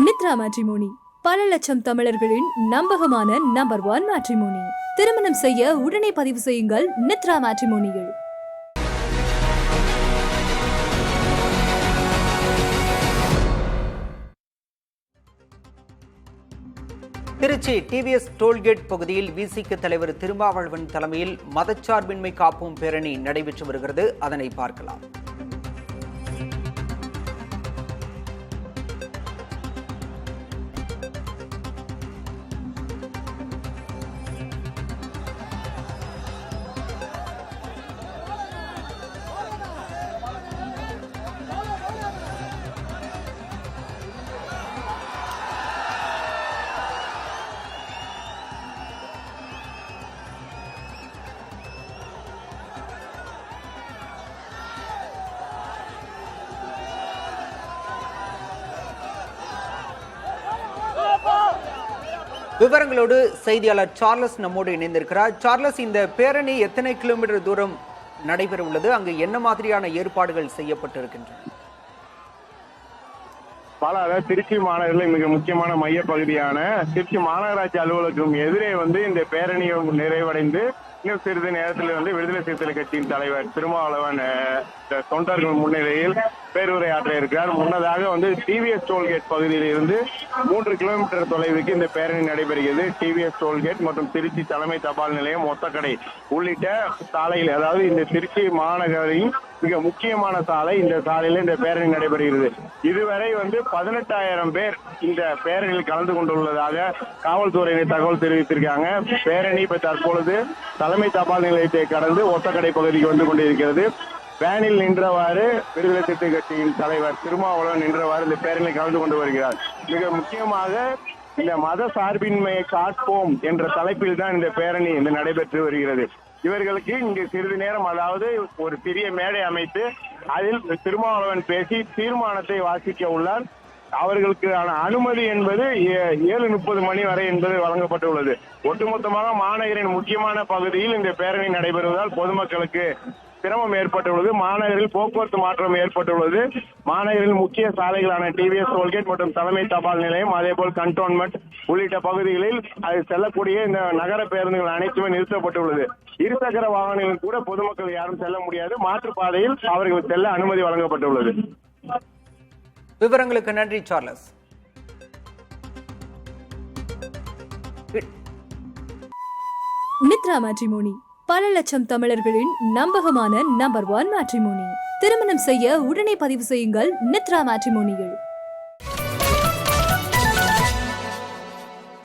நித்ரா matrimony பல லட்சம் தமிழர்களின் நம்பகமான நம்பர் 1 மேட்ரிமோனி. திருமணம் செய்ய உடனே பதிவு செய்யுங்கள் நித்ரா மேட்ரிமோனியில். திருச்சி டிவிஎஸ் டோல்கேட் பகுதியில் விசிக தலைவர் திருமாவளவன் தலைமையில் மதச்சார்பின்மை காப்போம் பேரணி நடைபெற்று வருகிறது. அதனை பார்க்கலாம். விவரங்களோடு செய்தியாளர் சார்லஸ் நம்மோடு இணைந்திருக்கிறார். சார்லஸ், இந்த பேரணி எத்தனை கிலோமீட்டர் தூரம் நடைபெற உள்ளது? அங்கு என்ன மாதிரியான ஏற்பாடுகள் செய்யப்பட்டிருக்கின்றன? திருச்சி மாநகரில் மிக முக்கியமான மைய பகுதியான திருச்சி மாநகராட்சி அலுவலகம் எதிரே இந்த பேரணி நிறைவடைந்து இன்னும் சிறிது நேரத்தில் விடுதலை சிறுத்தைகள் கட்சியின் தலைவர் திருமாவளவன் தொண்டர்கள் முன்னிலையில் பேருரை ஆற்ற இருக்கிறார். முன்னதாக டிவிஎஸ் டோல்கேட் பகுதியில் இருந்து 3 கிலோமீட்டர் தொலைவுக்கு இந்த பேரணி நடைபெறுகிறது. டிவிஎஸ் டோல்கேட் மற்றும் திருச்சி தலைமை தபால் நிலையம், ஒத்தக்கடை உள்ளிட்ட சாலையில், அதாவது இந்த திருச்சி மாநகரின் மிக முக்கியமான சாலை, இந்த சாலையில இந்த பேரணி நடைபெறுகிறது. இதுவரை 18,000 பேர் இந்த பேரணியில் கலந்து கொண்டுள்ளதாக காவல்துறையினர் தகவல் தெரிவித்திருக்காங்க. பேரணி இப்ப தற்பொழுது தலைமை தபால் நிலையத்தை கடந்து ஒத்தக்கடை பகுதிக்கு வந்து கொண்டிருக்கிறது. வேனில் நின்றவாறு விடுதலை சிறுத்தை கட்சியின் தலைவர் திருமாவளவன் நின்றவாறு இந்த பேரணியில் கலந்து கொண்டு வருகிறார். மிக முக்கியமாக இந்த மத சார்பின்மையை காப்போம் என்ற தலைப்பில் தான் இந்த பேரணி நடைபெற்று வருகிறது. இவர்களுக்கு இங்கு சிறிது நேரம், அதாவது ஒரு சிறிய மேடை அமைத்து அதில் திருமாவளவன் பேசி தீர்மானத்தை வாசிக்க உள்ளார். அவர்களுக்கான அனுமதி என்பது 7:30 மணி வரை என்பது வழங்கப்பட்டுள்ளது. ஒட்டுமொத்தமாக மாநகரின் முக்கியமான பகுதியில் இந்த பேரணி நடைபெறுவதால் பொதுமக்களுக்கு சிரமம் ஏற்பட்டுள்ளது. மாநகரில் போக்குவரத்து மாற்றம் ஏற்பட்டுள்ளது. மாநகரில் முக்கிய சாலைகளான டிவிஎஸ் டோல்கேட் மற்றும் தலைமை தபால் நிலையம், அதேபோல் கண்டோன்மெண்ட் உள்ளிட்ட பகுதிகளில் அது செல்லக்கூடிய இந்த நகர பேருந்துகள் அனைத்துமே நிறுத்தப்பட்டுள்ளது. இருசக்கர வாகனங்களில் கூட பொதுமக்கள் யாரும் செல்ல முடியாது. மாற்றுப்பாதையில் அவர்கள் செல்ல அனுமதி வழங்கப்பட்டுள்ளது. விவரங்களுக்கு நன்றி சார்லஸ். நித்ரா மேட்ரிமோனி பல லட்சம் தமிழர்களின் நம்பகமான நம்பர் 1 மேட்ரிமோனி. திருமணம் செய்ய உடனே பதிவு செய்யுங்கள் நித்ரா மேட்ரிமோனியில்.